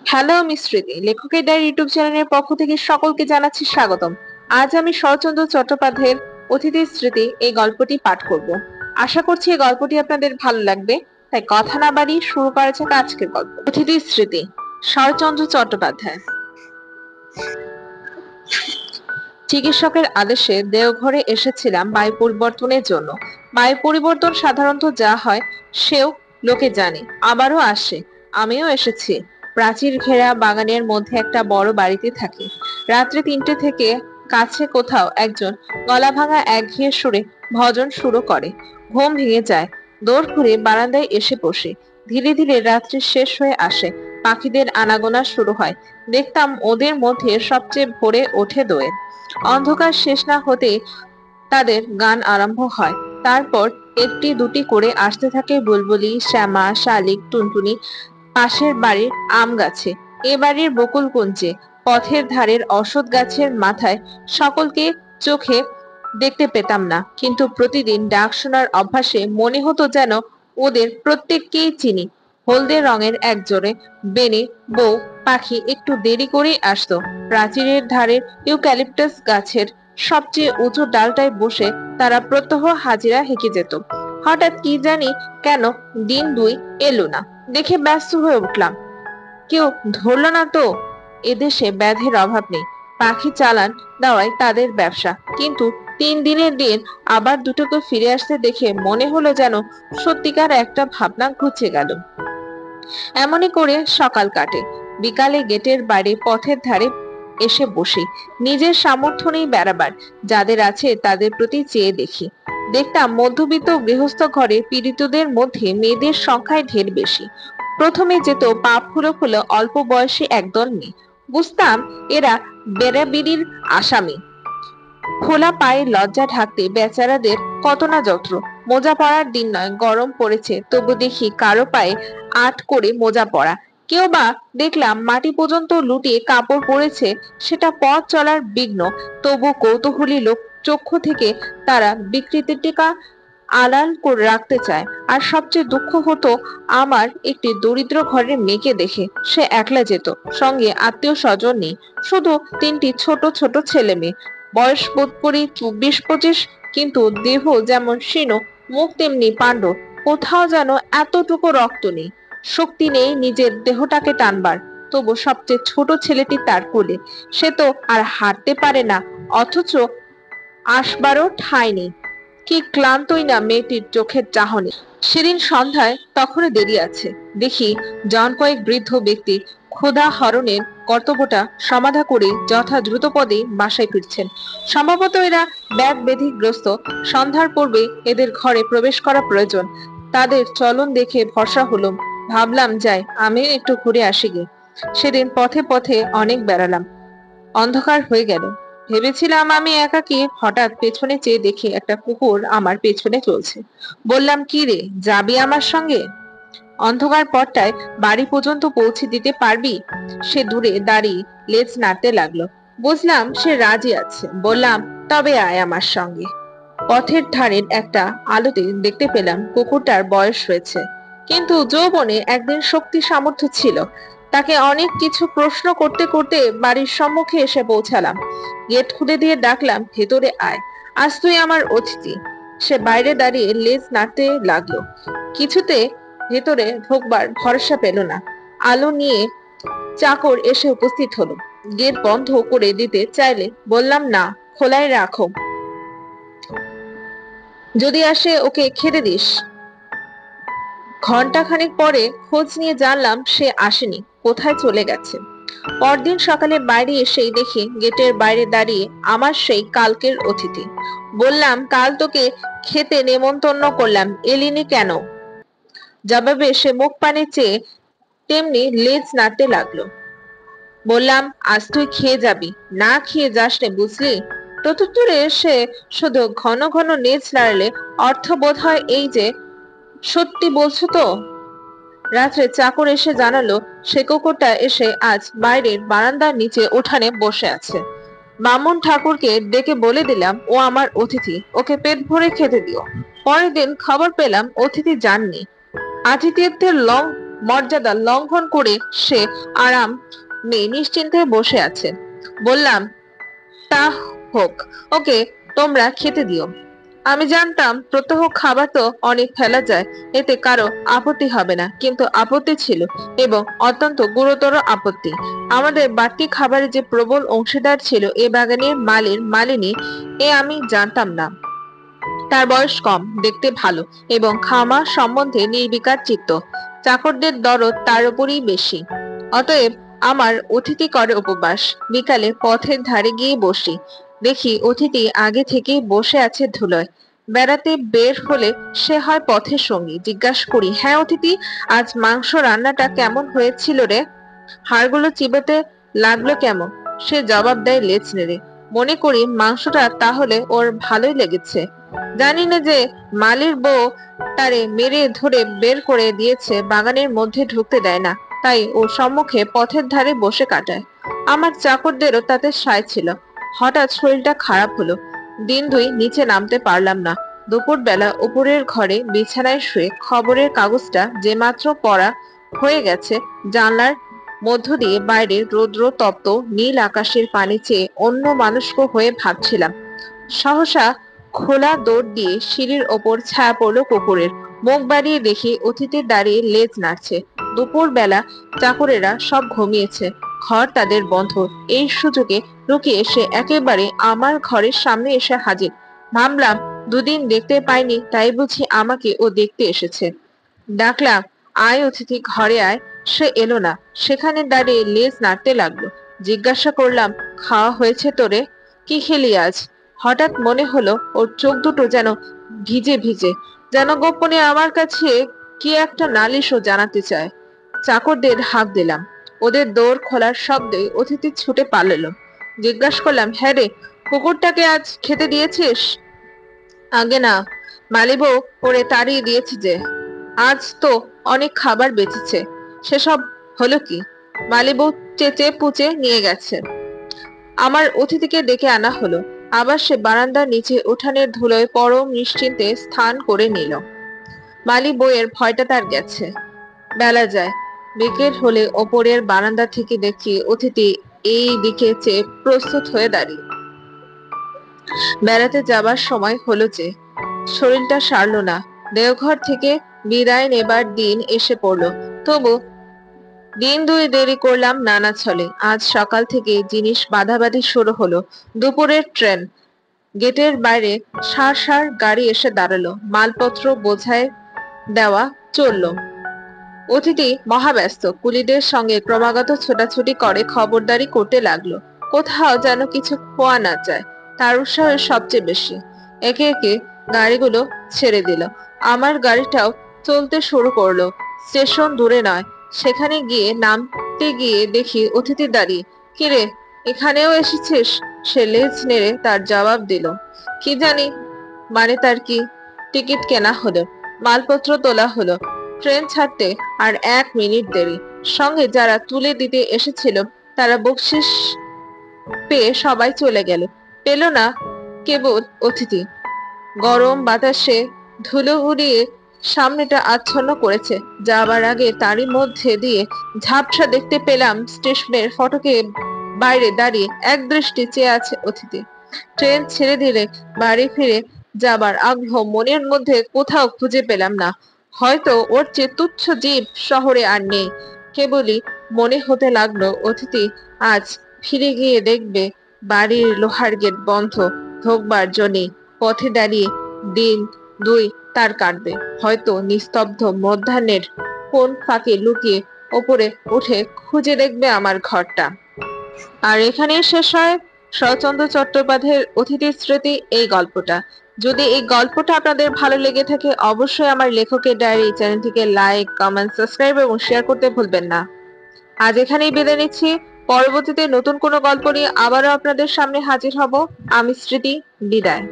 Hello, আমি স্মৃতি। লেখকের ডায়েরি ইউটিউব চ্যানেলের পক্ষ থেকে সকলকে জানাচ্ছি স্বাগতম। আজ আমি শরৎচন্দ্র চট্টোপাধ্যায়ের অতিথির স্মৃতি এই গল্পটি পাঠ করব। আশা করছি এই গল্পটি আপনাদের ভালো লাগবে। তাই কথা না বাড়িয়ে শুরু করা যাক আজকের গল্প। অতিথির স্মৃতি, শরৎচন্দ্র চট্টোপাধ্যায়। চিকিৎসকের আদেশে দেওঘরে এসেছিলাম বায়ু পরিবর্তনের জন্য। বায়ু পরিবর্তন সাধারণত যা হয় সেও লোকে জানে, আবারও আসে। আমিও এসেছি। প্রাচীর ঘেরা বাগানের মধ্যে একটা বড় বাড়িতে থাকি। রাত্রে ৩টে থেকে কাছে কোথাও একজন গলা ভাঙা একঘেয়ে সুরে ভজন শুরু করে। ঘুম ভেঙে যায়। দৌড় ঘুরে বারান্দায় এসে বসে। ধীরে ধীরে রাত্রি শেষ হয়ে আসে। পাখিদের আনাগোনা শুরু হয়। দেখতাম ওদের মধ্যে সবচেয়ে ভোরে ওঠে দোয়েল। অন্ধকার শেষ না হতে তাদের গান আরম্ভ হয়। তারপর একটি দুটি করে আসতে থাকে বুলবুলি, শ্যামা, শালিক, টুনটুনি পাশের বাড়ির আম গাছে, এ বাড়ির বকুল কুঞ্চে, পথের ধারের অশ্বত্থ গাছের মাথায়। সকলকে চোখে দেখতে পেতাম না, কিন্তু প্রতিদিন ডাক শোনার অভ্যাসে মনে হতো যেন ওদের প্রত্যেককেই চিনি। হলদে রঙের এক জোড়ে বেনে বউ পাখি একটু দেরি করেই আসতো। প্রাচীরের ধারের ইউক্যালিপটাস গাছের সবচেয়ে উঁচু ডালটায় বসে তারা প্রত্যহ হাজিরা হেঁকে যেত। হঠাৎ কি জানি কেন দিন দুই এলো না, দেখে ব্যস্ত হয়ে উঠলাম। কেউ ধরলো না তো? এদেশে ব্যাধের অভাব নেই, পাখি চালান দেওয়াই তাদের ব্যবসা। কিন্তু ৩ দিনের দিন আবার দুটোকে ফিরে আসতে দেখে মনে হলো যেন সত্যিকার একটা ভাবনা ঘুচে গেল। এমনই করে সকাল কাটে। বিকালে গেটের বাইরে পথের ধারে এসে বসি। নিজের সামর্থ্য নেই বেড়াবার, যাদের আছে তাদের প্রতি চেয়ে দেখি। দেখতাম মধ্যবিত্ত গৃহস্থ ঘরে পীড়িতদের মধ্যে মেয়েদের সংখ্যায় ঢের বেশি। প্রথমে যেত পা ফুলো ফুলো অল্প বয়সী একদল মেয়ে। বুঝতাম এরা বেড়াবিড়ির আসামি। খোলা পায়ে লজ্জা ঢাকতে বেচারাদের কত না যত্র। মোজা পরার দিন নয়, গরম পড়েছে, তবু দেখি কারো পায়ে আট করে মোজা পরা। কেউ বা দেখলাম মাটি পর্যন্ত লুটিয়ে কাপড় পরেছে, সেটা পথ চলার বিঘ্ন। তবু কৌতূহলী লোক চক্ষু থেকে তারা বিকৃতিটিকা আড়াল করে রাখতে চায়। আর সবচেয়ে দুঃখ হতো আমার একটি দরিদ্র ঘরের মেয়েকে দেখে। সে একলা যেত, সঙ্গে আত্মীয় স্বজন নেই, শুধু ৩টি ছোট ছোট ছেলে মেয়ে। বয়স বোধ করি ২০-২৫, কিন্তু দেহ যেমন শীর্ণ, মুখ তেমনি পাণ্ড। কোথাও যেন এতটুকু রক্ত নেই, শক্তি নেই নিজের দেহটাকে টানবার। তবু সবচেয়ে ছোট ছেলেটি তার কোলে। সে তো আর হাঁটতে পারে না, অথচ আসবারও ঠাঁই নেই। কি ক্লান্তই না মেয়েটির চোখের চাহনি। সেদিন সন্ধ্যায় তখনও দেরি আছে। দেখি জন কয়েক বৃদ্ধ ব্যক্তি ক্ষুধা হরণের কর্তব্যটা সমাধা করে যথা দ্রুতপদে বাসায় ফিরছেন। সম্ভবত এরা ব্যাগ ব্যাধিগ্রস্ত। সন্ধ্যার পূর্বে এদের ঘরে প্রবেশ করা প্রয়োজন। তাদের চলন দেখে ভরসা হলো। ভাবলাম যাই, আমিও একটু ঘুরে আসি গে। সেদিন পথে পথে অনেক বেড়ালাম। অন্ধকার হয়ে গেল। ভেবেছিলাম আমি একাকী, হঠাৎ পেছনে চেয়ে দেখি একটা কুকুর আমার পেছনে চলছে। বললাম, কি রে, যাবি আমার সঙ্গে? অন্ধকার পথটায় বাড়ি পর্যন্ত পৌঁছে দিতে পারবি? সে দূরে দাঁড়িয়ে লেজ নাড়তে লাগলো। বুঝলাম সে রাজি আছে। বললাম, তবে আয় আমার সঙ্গে। পথের ধারের একটা আলোতে দেখতে পেলাম কুকুরটার বয়স হয়েছে, কিন্তু যৌবনে একদিন শক্তি সামর্থ্য ছিল। তাকে অনেক কিছু প্রশ্ন করতে করতে বাড়ির সম্মুখে এসে পৌঁছালাম। গেট খুলে দিয়ে ডাকলাম, ভেতরে আয়, আজ তুই আমার অতিথি। সে বাইরে দাঁড়িয়ে লেজ নাড়তে লাগলো। কিছুতে ভেতরে ঢোকবার ভরসা পেল না। আলো নিয়ে চাকর এসে উপস্থিত হলো। গেট বন্ধ করে দিতে চাইলে বললাম, না, খোলাই রাখো, যদি আসে ওকে খেতে দিস। ঘন্টাখানেক পরে খোঁজ নিয়ে জানলাম সে আসেনি, কোথায় চলে গেছে। পরদিন সকালে বাইরে এসেই দেখি গেটের বাইরে দাঁড়িয়ে আমার সেই কালকের অতিথি। বললাম, কাল তোকে খেতে নেমন্তন্ন করলাম, এলিনি কেন? জবাবে সে মুখ পানে চেয়ে তেমনি লেজ নাড়তে লাগলো। বললাম, আজ তুই খেয়ে যাবি, না খেয়ে যাস নে, বুঝলি? প্রত্যুত্তরে সে শুধু ঘন ঘন লেজ নাড়লে অর্থ বোধ হয় এই যে, সত্যি বলছো তো? রাত্রে চাকর এসে জানালো সে কুকুরটা এসে আজ বাইরের বারান্দার নিচে উঠানে বসে আছে। বামুন ঠাকুরকে ডেকে বলে দিলাম ও আমার অতিথি, ওকে পেট ভরে খেতে দিও। পরের দিন খবর পেলাম অতিথি যাননি। আতিথেয়ত্বের মর্যাদা লঙ্ঘন করে সে আরাম নিশ্চিন্তে বসে আছে। বললাম, তা হোক, ওকে তোমরা খেতে দিও। আমি জানতাম প্রত্যহ খাবার তো অনেক ফেলা যায়, এতে কারো আপত্তি হবে না, কিন্তু আপত্তি ছিল, এবং অত্যন্ত গুরুতর আপত্তি। আমাদের বাড়তি খাবারের যে প্রবল অংশীদার ছিল এ বাগানের মালিনী, এ আমি জানতাম না। তার বয়স কম, দেখতে ভালো এবং খামা সম্বন্ধে নির্বিকার চিত্ত। চাকরদের দরদ তার উপরই বেশি। অতএব আমার অতিথি করে উপবাস। বিকালে পথের ধারে গিয়ে বসি, দেখি অতিথি আগে থেকেই বসে আছে ধুলোয়। বেড়াতে বের হলে সে হয় পথের সঙ্গী। জিজ্ঞাসা করি, হ্যাঁ অতিথি, আজ মাংস রান্নাটা কেমন হয়েছিল রে? হাড়গুলো চিবাতে লাগলো কেমন? সে জবাব দেয় লেজ নেড়ে, মনে করি মাংসটা তাহলে ওর ভালোই লেগেছে। জানি না যে মালির বউ তারে মেরে ধরে বের করে দিয়েছে, বাগানের মধ্যে ঢুকতে দেয় না, তাই ও সম্মুখে পথের ধারে বসে কাটায়। আমার চাকরদেরও তাতে সায় ছিল। হঠাৎ শরীরটা খারাপ হলো, দিন দুই নিচে নামতে পারলাম না। দুপুর বেলা উপরের ঘরে বিছানায় শুয়ে খবরের কাগজটা যে মাত্র পড়া হয়ে গেছে, জানলার মধ্য দিয়ে বাইরের রৌদ্র তপ্ত নীল আকাশের পানি চেয়ে অন্য মানুষ্ক হয়ে ভাবছিলাম। সহসা খোলা দৌড় দিয়ে সিঁড়ির ওপর ছায়া পড়লো কুকুরের। মুখ বাড়িয়ে দেখি অতিথি দাঁড়িয়ে লেজ নাড়ছে। দুপুর বেলা চাকরেরা সব ঘুমিয়েছে, ঘর তাদের বন্ধ। এই সুযোগে লুকিয়ে সে একেবারে আমার ঘরের সামনে এসে হাজির। ভাবলাম, দুদিন দেখতে পাইনি, তাই বুঝি আমাকে ও দেখতে এসেছে। ডাকলাম, আয় অতিথি, ঘরে আয়। সে এলো না, সেখানে দাঁড়িয়ে লেজ নাড়তে লাগলো। জিজ্ঞাসা করলাম, খাওয়া হয়েছে তোরে? কি খেলি আজ? হঠাৎ মনে হলো ওর চোখ দুটো যেন ভিজে ভিজে, যেন গোপনে আমার কাছে কি একটা নালিশও জানাতে চায়। চাকরদের হাঁক দিলাম। ওদের দৌড় খোলার শব্দে অতিথি ছুটে পালালো। জিজ্ঞাসা করলাম, হ্যাঁ রে, কুকুরটাকে আজ খেতে দিয়েছিস? আগে না, মালিবউ ওরে তাড়িয়ে দিয়েছে যে। আজ তো অনেক খাবার বেঁচেছে, সেসব হলো কি? মালিবউ চেঁচে পুচে নিয়ে গেছে। আমার অতিথিকে ডেকে আনা হলো। আবার সে বারান্দার নিচে উঠানের ধুলোয় পরম নিশ্চিন্তে স্থান করে নিল। মালি বউয়ের ভয়টা তার গেছে। বেলা যায়, বিকেল হলে ওপরের বারান্দা থেকে দেখি অতিথি এই দিকে চেয়ে প্রস্তুত হয়ে দাঁড়িয়ে। বেড়াতে যাবার সময় হলো যে। শরীরটা সারলো না। দেওঘর থেকে বিদায় নেবার দিন এসে পড়লো। তবু দিন দুই দেরি করলাম নানা ছলে। আজ সকাল থেকে জিনিস বাঁধাবাঁধি শুরু হলো। দুপুরের ট্রেন। গেটের বাইরে সার সার গাড়ি এসে দাঁড়ালো। মালপত্র বোঝায় দেওয়া চললো। অতিথি মহাব্যস্ত, কুলিদের সঙ্গে ক্রমাগত ছোটাছুটি করে খবরদারি করতে লাগলো, কোথাও যেন কিছু খোয়া না যায়। তার উৎসাহ সবচেয়ে বেশি। একে একে গাড়িগুলো ছেড়ে দিল। আমার গাড়িটাও চলতে শুরু করলো। স্টেশন দূরে নয়। সেখানে গিয়ে নামতে গিয়ে দেখি অতিথি দাঁড়িয়ে। কিরে, এখানেও এসেছিস? সে লেজ নেড়ে তার জবাব দিল, কি জানি মানে তার কি। টিকিট কেনা হলো, মালপত্র তোলা হলো। ট্রেন ছাড়তে আর 1 মিনিট দেরি। সঙ্গে যারা তুলে দিতে এসেছিল তারা বকশিস পেয়ে সবাই চলে গেল। পেল না কেবল অতিথি। গরম বাতাসে ধুলো উড়িয়ে সামনেটা আচ্ছন্ন করেছে। যাবার আগে তারই মধ্যে দিয়ে ঝাপসা দেখতে পেলাম স্টেশনের ফটকে বাইরে দাঁড়িয়ে এক দৃষ্টি চেয়ে আছে অতিথি। ট্রেন ছেড়ে দিলে বাড়ি ফিরে যাবার আগ্রহ মনের মধ্যে কোথাও খুঁজে পেলাম না। হয়তো ওর চেয়ে তুচ্ছ জীব শহরে আর নেই। কেবলই মনে হতে লাগলো অতিথি আজ ফিরে গিয়ে দেখবে বাড়ির লোহার গেট বন্ধ, ঢোকবার জন্যে পথে দাঁড়িয়ে দিন দুই তার কাটবে। হয়তো নিস্তব্ধ মধ্যাহ্নের কোন ফাঁকে লুকিয়ে ওপরে উঠে খুঁজে দেখবে আমার ঘরটা। আর এখানেই শেষ হয় শরৎচন্দ্র চট্টোপাধ্যায়ের অতিথির স্মৃতি এই গল্পটা। যদি এই গল্পটা আপনাদের ভালো লেগে থাকে, অবশ্যই আমার লেখকের ডায়েরি চ্যানেলটিকে লাইক, কমেন্ট, সাবস্ক্রাইব এবং শেয়ার করতে ভুলবেন না। আজ এখানেই বিদায় নিচ্ছি। পরবর্তীতে নতুন কোনো গল্প নিয়ে আবারও আপনাদের সামনে হাজির হব। আমি স্মৃতি, বিদায়।